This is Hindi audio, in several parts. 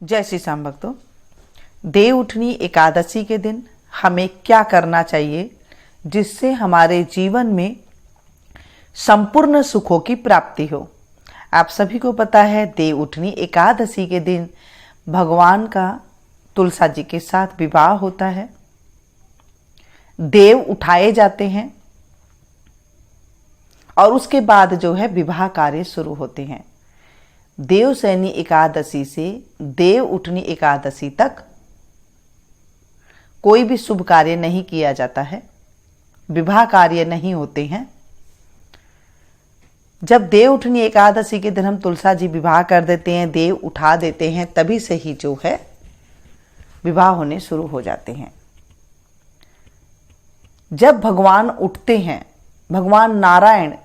जय श्री श्याम भक्तों, देवउठनी एकादशी के दिन हमें क्या करना चाहिए जिससे हमारे जीवन में संपूर्ण सुखों की प्राप्ति हो। आप सभी को पता है देवउठनी एकादशी के दिन भगवान का तुलसा जी के साथ विवाह होता है, देव उठाए जाते हैं और उसके बाद जो है विवाह कार्य शुरू होते हैं। देवशयनी एकादशी से देवउठनी एकादशी तक कोई भी शुभ कार्य नहीं किया जाता है, विवाह कार्य नहीं होते हैं। जब देवउठनी एकादशी के दिन हम तुलसा जी विवाह कर देते हैं, देव उठा देते हैं, तभी से ही जो है विवाह होने शुरू हो जाते हैं। जब भगवान उठते हैं, भगवान नारायण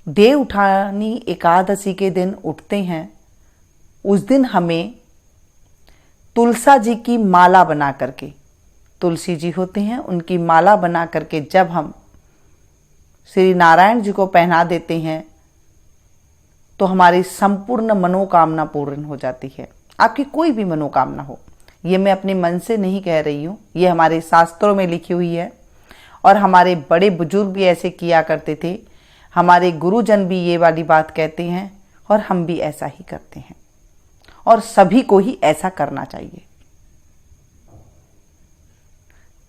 देव उठानी एकादशी के दिन उठते हैं, उस दिन हमें तुलसा जी की माला बना करके, तुलसी जी होते हैं उनकी माला बना करके जब हम श्री नारायण जी को पहना देते हैं तो हमारी संपूर्ण मनोकामना पूर्ण हो जाती है। आपकी कोई भी मनोकामना हो, ये मैं अपने मन से नहीं कह रही हूँ, ये हमारे शास्त्रों में लिखी हुई है और हमारे बड़े बुजुर्ग भी ऐसे किया करते थे, हमारे गुरुजन भी ये वाली बात कहते हैं और हम भी ऐसा ही करते हैं और सभी को ही ऐसा करना चाहिए।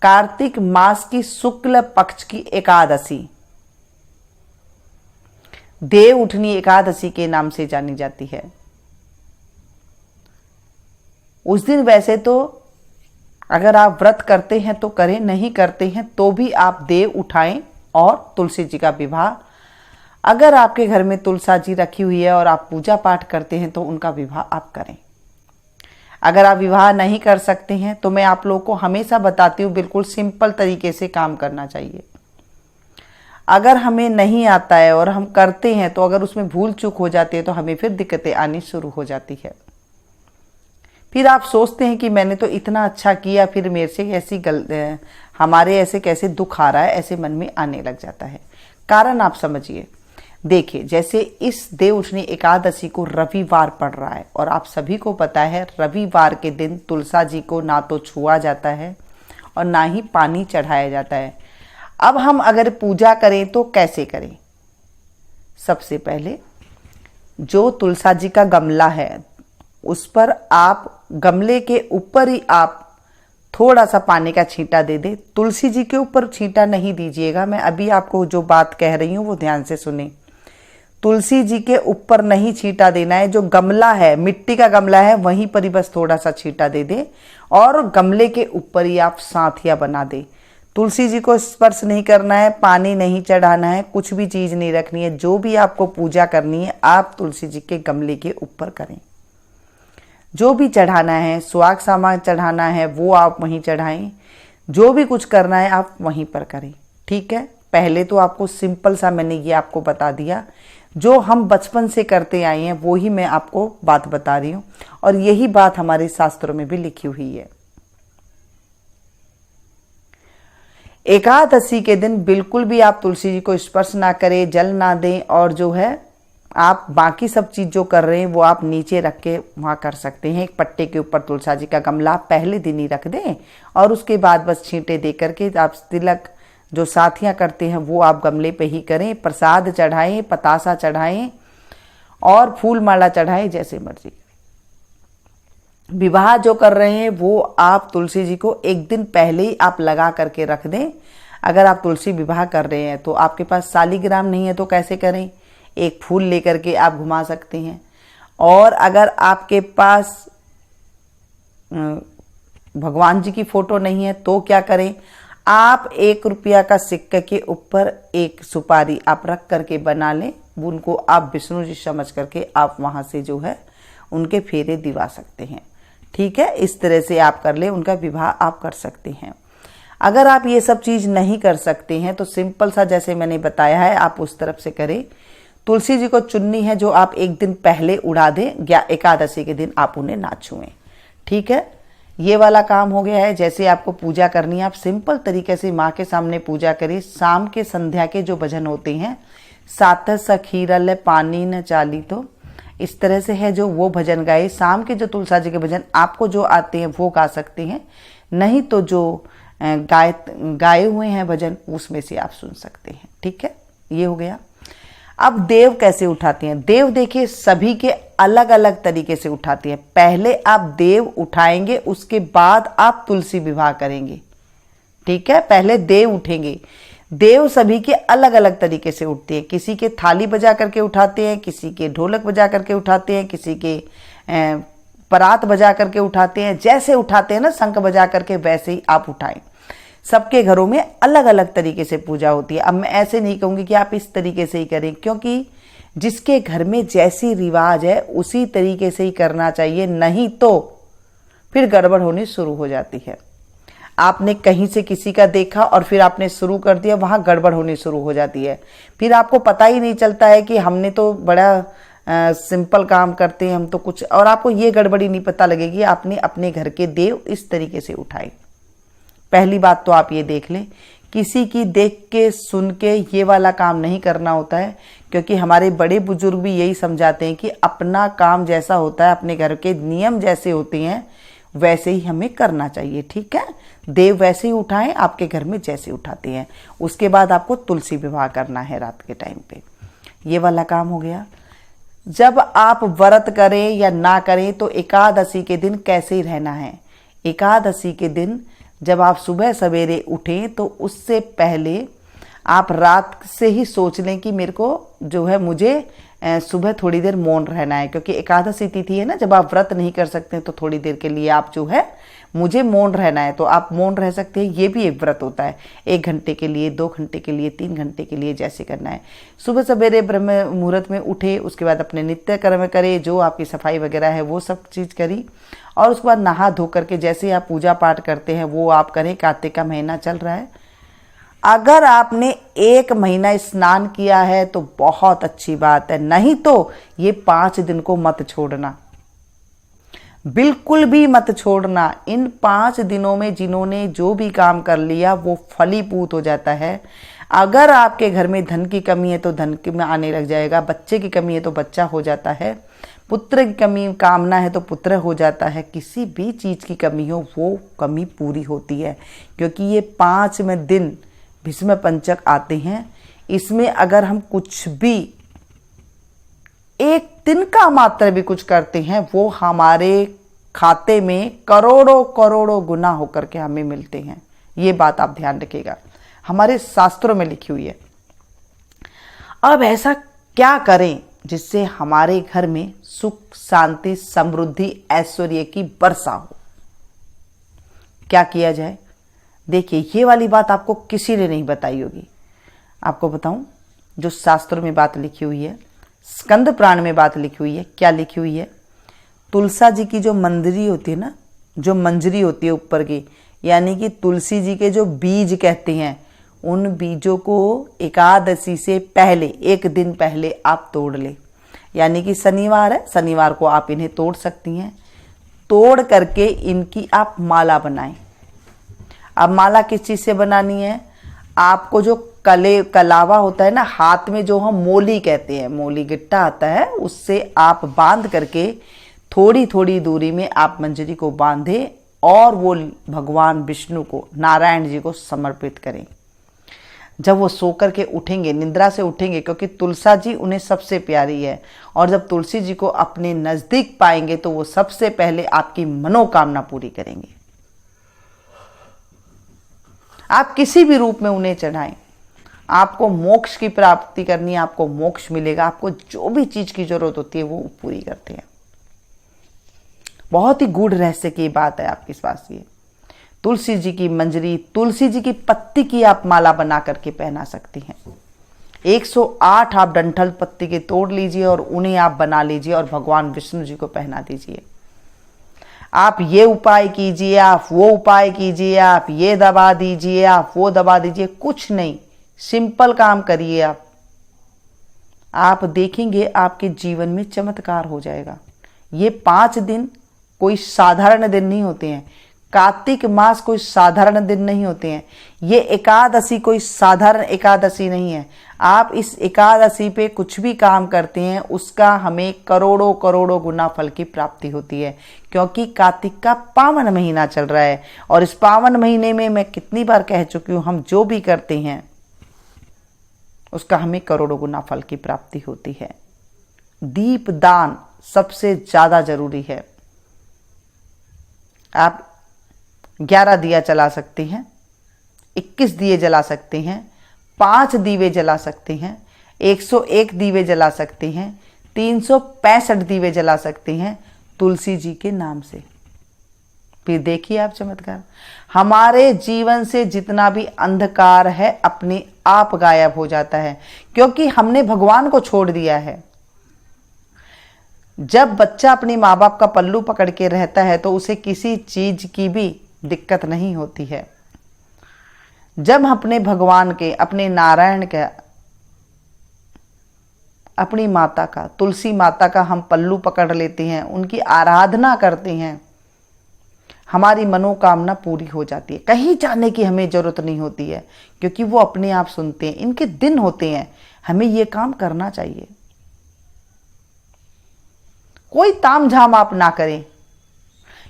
कार्तिक मास की शुक्ल पक्ष की एकादशी देवउठनी एकादशी के नाम से जानी जाती है। उस दिन वैसे तो अगर आप व्रत करते हैं तो करें, नहीं करते हैं तो भी आप देव उठाएं और तुलसी जी का विवाह, अगर आपके घर में तुलसा जी रखी हुई है और आप पूजा पाठ करते हैं तो उनका विवाह आप करें। अगर आप विवाह नहीं कर सकते हैं तो मैं आप लोगों को हमेशा बताती हूँ, बिल्कुल सिंपल तरीके से काम करना चाहिए। अगर हमें नहीं आता है और हम करते हैं तो अगर उसमें भूल चूक हो जाती है तो हमें फिर दिक्कतें आनी शुरू हो जाती है। फिर आप सोचते हैं कि मैंने तो इतना अच्छा किया, फिर मेरे से ऐसी हमारे ऐसे कैसे दुख आ रहा है, ऐसे मन में आने लग जाता है। कारण आप समझिए, देखिए जैसे इस देवउठनी एकादशी को रविवार पड़ रहा है और आप सभी को पता है रविवार के दिन तुलसा जी को ना तो छुआ जाता है और ना ही पानी चढ़ाया जाता है। अब हम अगर पूजा करें तो कैसे करें? सबसे पहले जो तुलसा जी का गमला है उस पर आप गमले के ऊपर ही आप थोड़ा सा पानी का छींटा दे दे। तुलसी जी के ऊपर छींटा नहीं दीजिएगा, मैं अभी आपको जो बात कह रही हूँ वो ध्यान से सुने। तुलसी जी के ऊपर नहीं छींटा देना है, जो गमला है मिट्टी का गमला है वहीं पर ही बस थोड़ा सा छींटा दे दे और गमले के ऊपर ही आप साथिया बना दे। तुलसी जी को स्पर्श नहीं करना है, पानी नहीं चढ़ाना है, कुछ भी चीज नहीं रखनी है। जो भी आपको पूजा करनी है आप तुलसी जी के गमले के ऊपर करें। जो भी चढ़ाना है, सुहाग सामान चढ़ाना है वो आप वहीं चढ़ाएं, जो भी कुछ करना है आप वहीं पर करें। ठीक है, पहले तो आपको सिंपल सा मैंने ये आपको बता दिया, जो हम बचपन से करते आए हैं वो ही मैं आपको बात बता रही हूँ और यही बात हमारे शास्त्रों में भी लिखी हुई है। एकादशी के दिन बिल्कुल भी आप तुलसी जी को स्पर्श ना करें, जल ना दें और जो है आप बाकी सब चीज जो कर रहे हैं वो आप नीचे रख के वहां कर सकते हैं। एक पट्टे के ऊपर तुलसा जी का गमला पहले दिन ही रख दें और उसके बाद बस छींटे दे करके आप तिलक जो साथियां करते हैं वो आप गमले पे ही करें। प्रसाद चढ़ाएं, पतासा चढ़ाएं और फूल माला चढ़ाएं, जैसे मर्जी। विवाह जो कर रहे हैं वो आप तुलसी जी को एक दिन पहले ही आप लगा करके रख दें। अगर आप तुलसी विवाह कर रहे हैं तो आपके पास शालिग्राम नहीं है तो कैसे करें? एक फूल लेकर के आप घुमा सकते हैं। और अगर आपके पास भगवान जी की फोटो नहीं है तो क्या करें? आप 1 रुपया का सिक्के के ऊपर एक सुपारी आप रख करके बना लें, उनको आप विष्णु जी समझ करके आप वहां से जो है उनके फेरे दिवा सकते हैं। ठीक है, इस तरह से आप कर ले, उनका विवाह आप कर सकते हैं। अगर आप ये सब चीज नहीं कर सकते हैं तो सिंपल सा जैसे मैंने बताया है आप उस तरफ से करें। तुलसी जी को चुन्नी है जो आप एक दिन पहले उड़ा दें या एकादशी के दिन आप उन्हें ना छुएं। ठीक है, ये वाला काम हो गया है। जैसे आपको पूजा करनी है आप सिंपल तरीके से माँ के सामने पूजा करिए। शाम के संध्या के जो भजन होते हैं, सात सखीरल पानी न चाली तो इस तरह से है जो वो भजन गाए। शाम के जो तुलसा जी के भजन आपको जो आते हैं वो गा सकते हैं, नहीं तो जो गाए हुए हैं भजन उसमें से आप सुन सकते हैं। ठीक है, ये हो गया। अब देव कैसे उठाती हैं? देव देखिए सभी के अलग अलग तरीके से उठाती हैं। पहले आप देव उठाएंगे, उसके बाद आप तुलसी विवाह करेंगे। ठीक है, पहले देव उठेंगे। देव सभी के अलग अलग तरीके से उठते हैं। किसी के थाली बजा करके उठाते हैं, किसी के ढोलक बजा करके उठाते हैं, किसी के परात बजा करके उठाते हैं। जैसे उठाते हैं ना शंख बजा करके, वैसे ही आप उठाएं। सबके घरों में अलग अलग तरीके से पूजा होती है। अब मैं ऐसे नहीं कहूंगी कि आप इस तरीके से ही करें, क्योंकि जिसके घर में जैसी रिवाज है उसी तरीके से ही करना चाहिए, नहीं तो फिर गड़बड़ होनी शुरू हो जाती है। आपने कहीं से किसी का देखा और फिर आपने शुरू कर दिया, वहां गड़बड़ होनी शुरू हो जाती है। फिर आपको पता ही नहीं चलता है कि हमने तो बड़ा सिंपल काम करते हैं हम तो कुछ, और आपको ये गड़बड़ी नहीं पता लगेगी आपने अपने घर के देव इस तरीके से उठाए। पहली बात तो आप ये देख लें, किसी की देख के सुन के ये वाला काम नहीं करना होता है, क्योंकि हमारे बड़े बुजुर्ग भी यही समझाते हैं कि अपना काम जैसा होता है, अपने घर के नियम जैसे होते हैं वैसे ही हमें करना चाहिए। ठीक है, देव वैसे ही उठाएं आपके घर में जैसे उठाते हैं। उसके बाद आपको तुलसी विवाह करना है रात के टाइम पे, ये वाला काम हो गया। जब आप व्रत करें या ना करें तो एकादशी के दिन कैसे ही रहना है। एकादशी के दिन जब आप सुबह सवेरे उठें तो उससे पहले आप रात से ही सोच लें कि मेरे को जो है मुझे सुबह थोड़ी देर मौन रहना है, क्योंकि एकादशी तिथि है ना, जब आप व्रत नहीं कर सकते तो थोड़ी देर के लिए आप जो है मुझे मौन रहना है, तो आप मौन रह सकते हैं। ये भी एक व्रत होता है, 1 घंटे के लिए, 2 घंटे के लिए, 3 घंटे के लिए, जैसे करना है। सुबह सवेरे ब्रह्म मुहूर्त में उठे, उसके बाद अपने नित्य कर्म करे, जो आपकी सफाई वगैरह है वो सब चीज़ करी, और उसके बाद नहा धो करके जैसे आप पूजा पाठ करते हैं वो आप करें। कार्तिक का महीना चल रहा है, अगर आपने 1 महीना स्नान किया है तो बहुत अच्छी बात है, नहीं तो ये 5 दिन को मत छोड़ना, बिल्कुल भी मत छोड़ना। इन 5 दिनों में जिन्होंने जो भी काम कर लिया वो फलीभूत हो जाता है। अगर आपके घर में धन की कमी है तो धन में आने लग जाएगा, बच्चे की कमी है तो बच्चा हो जाता है, पुत्र की कमी कामना है तो पुत्र हो जाता है। किसी भी चीज़ की कमी हो वो कमी पूरी होती है, क्योंकि ये 5वें दिन भीष्म पंचक आते हैं। इसमें अगर हम कुछ भी 1 दिन का मात्र भी कुछ करते हैं वो हमारे खाते में करोड़ों करोड़ों गुना होकर के हमें मिलते हैं। ये बात आप ध्यान रखिएगा, हमारे शास्त्रों में लिखी हुई है। अब ऐसा क्या करें जिससे हमारे घर में सुख शांति समृद्धि ऐश्वर्य की वर्षा हो? क्या किया जाए? देखिए, ये वाली बात आपको किसी ने नहीं बताई होगी। आपको बताऊं, जो शास्त्रों में बात लिखी हुई है, स्कंद पुराण में बात लिखी हुई है। क्या लिखी हुई है? तुलसा जी की जो मंजरी होती है ना, जो मंजरी होती है ऊपर की, यानी कि तुलसी जी के जो बीज कहते हैं, उन बीजों को एकादशी से पहले 1 दिन पहले आप तोड़ ले। यानी कि शनिवार है, शनिवार को आप इन्हें तोड़ सकती हैं। तोड़ करके इनकी आप माला बनाएं। अब माला किस चीज़ से बनानी है? आपको जो कलावा होता है ना, हाथ में जो हम मोली कहते हैं, मोली गिट्टा आता है, उससे आप बांध करके थोड़ी थोड़ी दूरी में आप मंजरी को बांधे और वो भगवान विष्णु को, नारायण जी को समर्पित करें। जब वो सोकर के उठेंगे, निद्रा से उठेंगे, क्योंकि तुलसा जी उन्हें सबसे प्यारी है, और जब तुलसी जी को अपने नजदीक पाएंगे तो वो सबसे पहले आपकी मनोकामना पूरी करेंगे। आप किसी भी रूप में उन्हें चढ़ाएं, आपको मोक्ष की प्राप्ति करनी है, आपको मोक्ष मिलेगा। आपको जो भी चीज की जरूरत होती है वो पूरी करते हैं। बहुत ही गूढ़ रहस्य की बात है आपके पास। ये तुलसी जी की मंजरी, तुलसी जी की पत्ती की आप माला बना करके पहना सकती हैं। 108 आप डंठल पत्ती के तोड़ लीजिए और उन्हें आप बना लीजिए और भगवान विष्णु जी को पहना दीजिए। आप ये उपाय कीजिए, आप वो उपाय कीजिए, आप ये दबा दीजिए, आप वो दबा दीजिए, कुछ नहीं, सिंपल काम करिए। आप देखेंगे आपके जीवन में चमत्कार हो जाएगा। ये 5 दिन कोई साधारण दिन नहीं होते हैं। कार्तिक मास कोई साधारण दिन नहीं होते हैं। ये एकादशी कोई साधारण एकादशी नहीं है। आप इस एकादशी पे कुछ भी काम करते हैं उसका हमें करोड़ों करोड़ों गुना फल की प्राप्ति होती है, क्योंकि कार्तिक का पावन महीना चल रहा है। और इस पावन महीने में मैं कितनी बार कह चुकी हूं, हम जो भी करते हैं उसका हमें करोड़ों गुना फल की प्राप्ति होती है। दीप दान सबसे ज्यादा जरूरी है। आप 11 दिया जला सकते हैं, 21 दिए जला सकते हैं, 5 दीवे जला सकते हैं, 101 दीवे जला सकते हैं, 365 दीवे जला सकते हैं तुलसी जी के नाम से। फिर देखिए आप चमत्कार, हमारे जीवन से जितना भी अंधकार है अपने आप गायब हो जाता है, क्योंकि हमने भगवान को छोड़ दिया है। जब बच्चा अपने माँ बाप का पल्लू पकड़ के रहता है तो उसे किसी चीज की भी दिक्कत नहीं होती है। जब अपने भगवान के, अपने नारायण का, अपनी माता का, तुलसी माता का हम पल्लू पकड़ लेते हैं, उनकी आराधना करते हैं, हमारी मनोकामना पूरी हो जाती है। कहीं जाने की हमें जरूरत नहीं होती है, क्योंकि वो अपने आप सुनते हैं। इनके दिन होते हैं, हमें ये काम करना चाहिए। कोई तामझाम आप ना करें,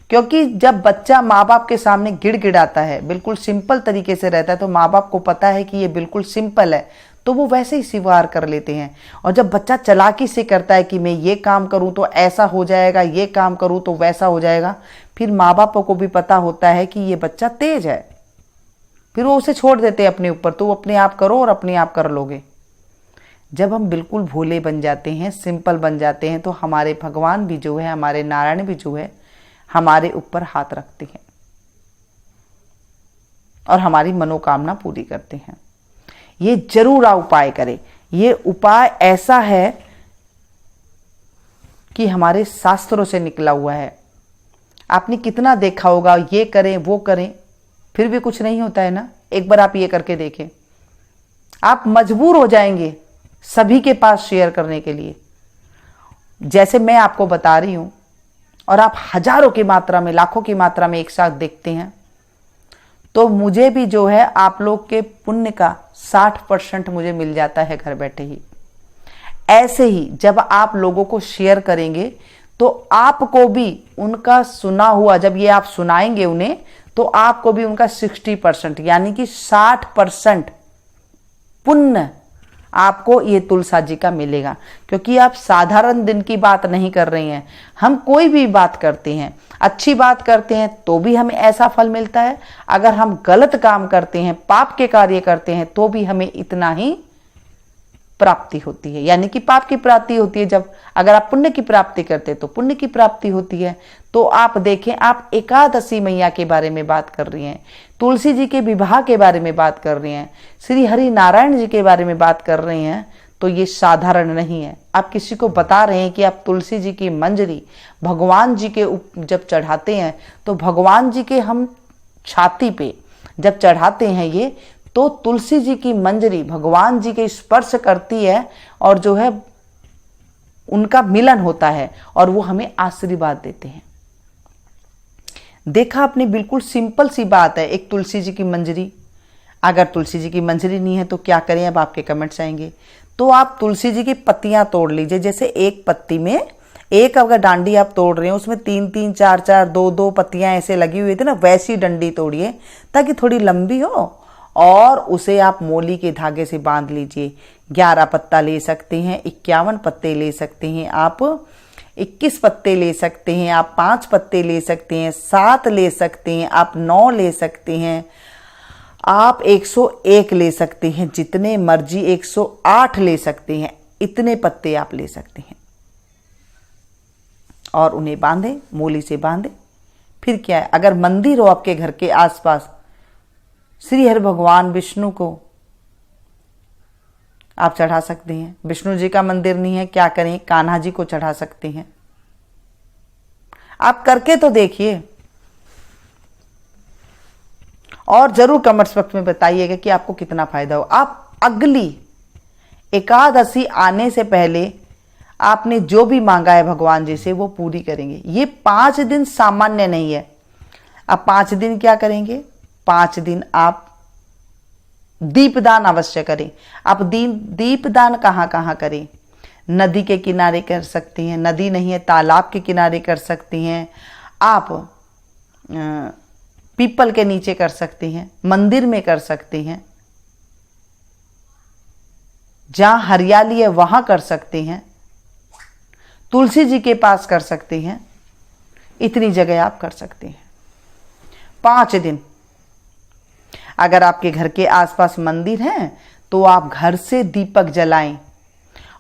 क्योंकि जब बच्चा माँ बाप के सामने गिड़गिड़ाता है, बिल्कुल सिंपल तरीके से रहता है, तो माँ बाप को पता है कि ये बिल्कुल सिंपल है, तो वो वैसे ही स्वीकार कर लेते हैं। और जब बच्चा चालाकी से करता है कि मैं ये काम करूं तो ऐसा हो जाएगा, ये काम करूं तो वैसा हो जाएगा, फिर माँ बापों को भी पता होता है कि ये बच्चा तेज है, फिर वो उसे छोड़ देते हैं अपने ऊपर, तो वो अपने आप करो और अपने आप कर लोगे। जब हम बिल्कुल भोले बन जाते हैं, सिंपल बन जाते हैं, तो हमारे भगवान भी जो है, हमारे नारायण भी जो है, हमारे ऊपर हाथ रखते हैं और हमारी मनोकामना पूरी करते हैं। ये जरूर उपाय करें। ये उपाय ऐसा है कि हमारे शास्त्रों से निकला हुआ है। आपने कितना देखा होगा, ये करें वो करें, फिर भी कुछ नहीं होता है ना। एक बार आप ये करके देखें, आप मजबूर हो जाएंगे सभी के पास शेयर करने के लिए। जैसे मैं आपको बता रही हूं और आप हजारों की मात्रा में, लाखों की मात्रा में एक साथ देखते हैं, तो मुझे भी जो है आप लोग के पुण्य का 60% मुझे मिल जाता है घर बैठे ही। ऐसे ही जब आप लोगों को शेयर करेंगे तो आपको भी उनका सुना हुआ, जब ये आप सुनाएंगे उन्हें, तो आपको भी उनका 60% यानी कि 60% पुण्य आपको ये तुलसा जी का मिलेगा। क्योंकि आप साधारण दिन की बात नहीं कर रही हैं। हम कोई भी बात करते हैं, अच्छी बात करते हैं तो भी हमें ऐसा फल मिलता है। अगर हम गलत काम करते हैं, पाप के कार्य करते हैं, तो भी हमें इतना ही प्राप्ति होती है। यानी कि पाप की प्राप्ति होती है। जब अगर आप पुण्य की प्राप्ति करते हैं तो पुण्य की प्राप्ति होती है। तो आप देखें, आप एकादशी मैया के बारे में बात कर रही हैं, तुलसी जी के विवाह के बारे में बात कर रही हैं, श्री हरि नारायण जी के बारे में बात कर रही हैं, तो ये साधारण नहीं है। आप किसी को बता रहे हैं कि आप तुलसी जी की मंजरी भगवान जी के जब चढ़ाते हैं, तो भगवान जी के हम छाती पे जब चढ़ाते हैं ये, तो तुलसी जी की मंजरी भगवान जी के स्पर्श करती है और जो है उनका मिलन होता है और वो हमें आशीर्वाद देते हैं। देखा आपने, बिल्कुल सिंपल सी बात है। एक तुलसी जी की मंजरी, अगर तुलसी जी की मंजरी नहीं है तो क्या करें, अब आपके कमेंट्स आएंगे। तो आप तुलसी जी की पत्तियां तोड़ लीजिए। जैसे एक पत्ती में, एक अगर डांडी आप तोड़ रहे हैं उसमें 3-3, 4-4, 2-2 पत्तियां ऐसे लगी हुई थी ना, वैसी डंडी तोड़िए ताकि थोड़ी लंबी हो, और उसे आप मोली के धागे से बांध लीजिए। 11 पत्ता ले सकते हैं, 51 पत्ते ले सकते हैं, आप 21 पत्ते ले सकते हैं, आप 5 पत्ते ले सकते हैं, 7 ले सकते हैं, आप 9 ले सकते हैं, आप 101 ले सकते हैं, जितने मर्जी 108 ले सकते हैं, इतने पत्ते आप ले सकते हैं और उन्हें बांधे, मोली से बांधे। फिर क्या है, अगर मंदिर हो आपके घर के आसपास, श्री हरि भगवान विष्णु को आप चढ़ा सकते हैं। विष्णु जी का मंदिर नहीं है, क्या करें, कान्हा जी को चढ़ा सकते हैं। आप करके तो देखिए और जरूर कमेंट्स बॉक्स में बताइएगा कि आपको कितना फायदा हो। आप अगली एकादशी आने से पहले आपने जो भी मांगा है भगवान जी से वो पूरी करेंगे। ये 5 दिन सामान्य नहीं है। अब 5 दिन क्या करेंगे? 5 दिन आप दीपदान अवश्य करें। आप दीपदान कहाँ कहाँ करें? नदी के किनारे कर सकती हैं, नदी नहीं है तालाब के किनारे कर सकती हैं, आप पीपल के नीचे कर सकती हैं, मंदिर में कर सकती हैं, जहां हरियाली है वहां कर सकती हैं, तुलसी जी के पास कर सकती हैं, इतनी जगह आप कर सकती हैं। 5 दिन। अगर आपके घर के आसपास मंदिर है तो आप घर से दीपक जलाएं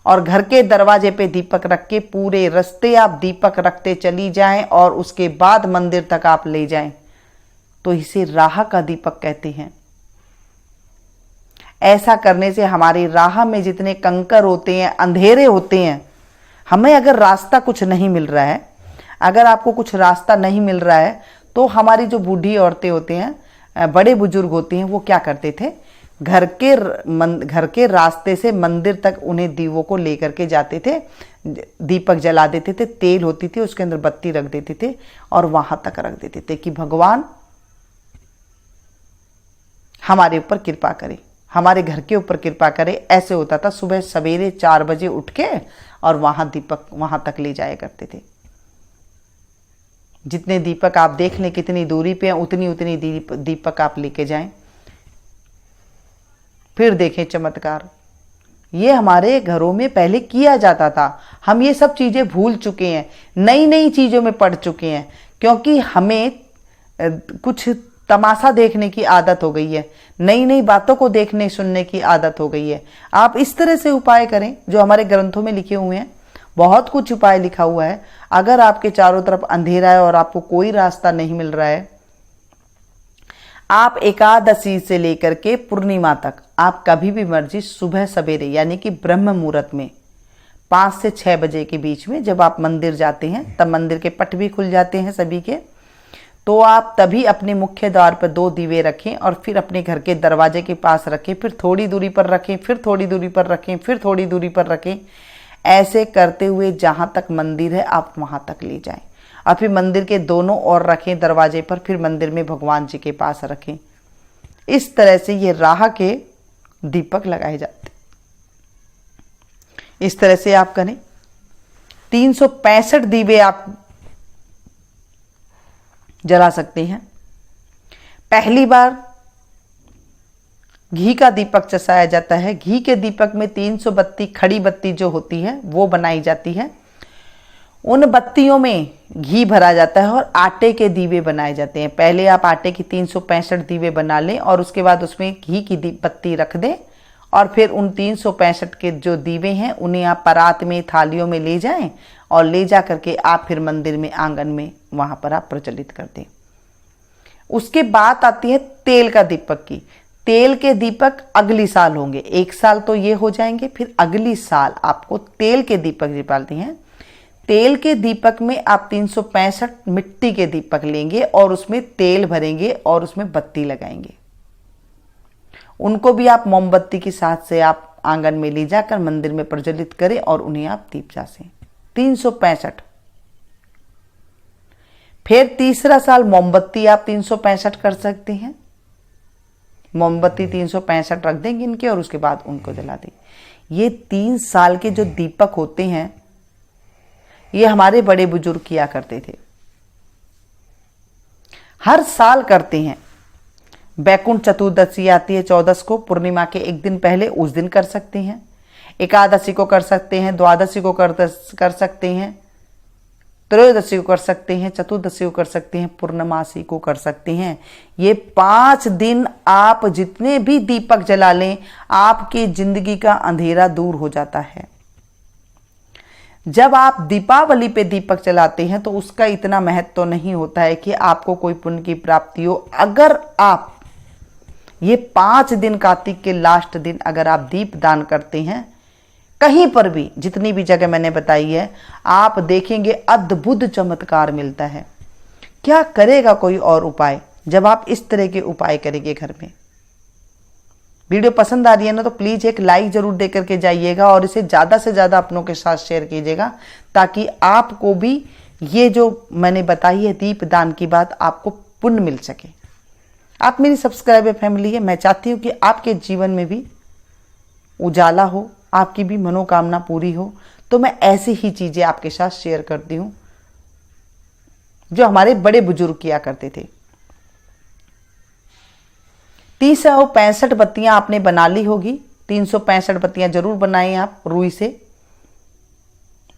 और घर के दरवाजे पे दीपक रख के पूरे रास्ते आप दीपक रखते चली जाएं और उसके बाद मंदिर तक आप ले जाएं, तो इसे राह का दीपक कहते हैं। ऐसा करने से हमारी राह में जितने कंकर होते हैं, अंधेरे होते हैं, हमें अगर रास्ता कुछ नहीं मिल रहा है, अगर आपको कुछ रास्ता नहीं मिल रहा है, तो हमारी जो बूढ़ी औरतें होते हैं, बड़े बुजुर्ग होते हैं, वो क्या करते थे? घर के रास्ते से मंदिर तक उन्हें दीवों को लेकर के जाते थे, दीपक जला देते थे, तेल होती थी उसके अंदर बत्ती रख देते थे और वहां तक रख देते थे कि भगवान हमारे ऊपर कृपा करे, हमारे घर के ऊपर कृपा करे। ऐसे होता था। सुबह सवेरे 4 बजे उठ के और वहां दीपक वहां तक ले जाया करते थे। जितने दीपक आप देख लें कितनी दूरी पे हैं, उतनी दीपक आप लेके जाएं, फिर देखें चमत्कार। ये हमारे घरों में पहले किया जाता था। हम ये सब चीजें भूल चुके हैं, नई नई चीजों में पड़ चुके हैं, क्योंकि हमें कुछ तमाशा देखने की आदत हो गई है, नई नई बातों को देखने सुनने की आदत हो गई है। आप इस तरह से उपाय करें जो हमारे ग्रंथों में लिखे हुए हैं। बहुत कुछ उपाय लिखा हुआ है। अगर आपके चारों तरफ अंधेरा है और आपको कोई रास्ता नहीं मिल रहा है, आप एकादशी से लेकर के पूर्णिमा तक आप कभी भी मर्जी सुबह सवेरे यानी कि ब्रह्म मुहूर्त में 5 से 6 बजे के बीच में जब आप मंदिर जाते हैं, तब मंदिर के पट भी खुल जाते हैं सभी के, तो आप तभी अपने मुख्य द्वार पर 2 दीवे रखें और फिर अपने घर के दरवाजे के पास रखें, फिर थोड़ी दूरी पर रखें, फिर थोड़ी दूरी पर रखें, फिर थोड़ी दूरी पर रखें। ऐसे करते हुए जहां तक मंदिर है आप वहां तक ले जाएं और फिर मंदिर के दोनों ओर रखें दरवाजे पर, फिर मंदिर में भगवान जी के पास रखें। इस तरह से ये राह के दीपक लगाए जाते। इस तरह से आप करें। 365 दीवे आप जला सकते हैं। पहली बार घी का दीपक चसाया जाता है। घी के दीपक में 300 बत्ती, खड़ी बत्ती जो होती है वो बनाई जाती है। उन बत्तियों में घी भरा जाता है और आटे के दीवे बनाए जाते हैं। पहले आप आटे की 365 दीवे बना लें और उसके बाद उसमें घी की बत्ती रख दें और फिर उन 365 के जो दीवे हैं उन्हें आप परात में, थालियों में ले जाएं और ले जा करके आप फिर मंदिर में, आंगन में, वहां पर आप प्रज्वलित कर दें। उसके बाद आती है तेल का दीपक की। तेल के दीपक अगली साल होंगे। 1 साल तो ये हो जाएंगे, फिर अगली साल आपको तेल के दीपक जलाते हैं। तेल के दीपक में आप 365 मिट्टी के दीपक लेंगे और उसमें तेल भरेंगे और उसमें बत्ती लगाएंगे। उनको भी आप मोमबत्ती के साथ से आप आंगन में ले जाकर मंदिर में प्रज्वलित करें और उन्हें आप दीप जासें। 365। फिर तीसरा साल मोमबत्ती आप 365 कर सकते हैं। मोमबत्ती 365 रख देंगे इनके और उसके बाद उनको जला देंगे। ये 3 साल के जो दीपक होते हैं ये हमारे बड़े बुजुर्ग किया करते थे, हर साल करते हैं। बैकुंठ चतुर्दशी आती है 14 को, पूर्णिमा के 1 दिन पहले, उस दिन कर सकते हैं। एकादशी को कर सकते हैं, द्वादशी को कर सकते हैं, त्रयोदशी को कर सकते हैं, चतुर्दशी को कर सकते हैं, पूर्णमासी को कर सकते हैं। ये 5 दिन आप जितने भी दीपक जला लें, आपकी जिंदगी का अंधेरा दूर हो जाता है। जब आप दीपावली पे दीपक जलाते हैं तो उसका इतना महत्व तो नहीं होता है कि आपको कोई पुण्य की प्राप्ति हो। अगर आप ये 5 दिन, कार्तिक के लास्ट दिन अगर आप दीप दान करते हैं, कहीं पर भी, जितनी भी जगह मैंने बताई है, आप देखेंगे अद्भुत चमत्कार मिलता है। क्या करेगा कोई और उपाय जब आप इस तरह के उपाय करेंगे घर में। वीडियो पसंद आ रही है ना तो प्लीज एक लाइक जरूर दे करके जाइएगा और इसे ज्यादा से ज्यादा अपनों के साथ शेयर कीजिएगा, ताकि आपको भी ये जो मैंने बताई है दीप दान की बात आपको पुण्य मिल सके। आप मेरी सब्सक्राइबर फैमिली है, मैं चाहती हूँ कि आपके जीवन में भी उजाला हो, आपकी भी मनोकामना पूरी हो। तो मैं ऐसी ही चीज़ें आपके साथ शेयर करती हूँ जो हमारे बड़े बुजुर्ग किया करते थे। 365 बत्तियां आपने बना ली होगी, 365 बत्तियां जरूर बनाएं आप रुई से।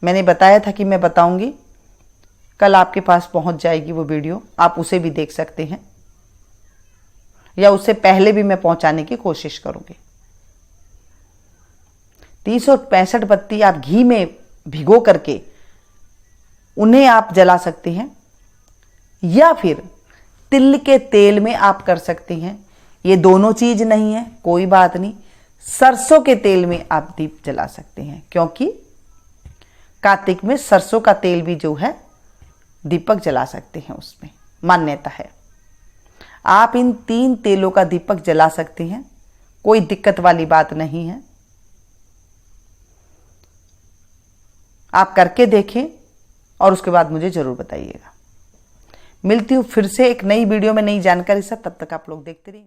मैंने बताया था कि मैं बताऊंगी, कल आपके पास पहुंच जाएगी वो वीडियो, आप उसे भी देख सकते हैं या उससे पहले भी मैं पहुंचाने की कोशिश करूंगी। 365 बत्ती आप घी में भिगो करके उन्हें आप जला सकते हैं या फिर तिल के तेल में आप कर सकते हैं। ये दोनों चीज नहीं है, कोई बात नहीं, सरसों के तेल में आप दीप जला सकते हैं, क्योंकि कार्तिक में सरसों का तेल भी जो है दीपक जला सकते हैं, उसमें मान्यता है। आप इन 3 तेलों का दीपक जला सकते हैं, कोई दिक्कत वाली बात नहीं है। आप करके देखें और उसके बाद मुझे जरूर बताइएगा। मिलती हूँ फिर से एक नई वीडियो में नई जानकारी से, तब तक आप लोग देखते रहिए।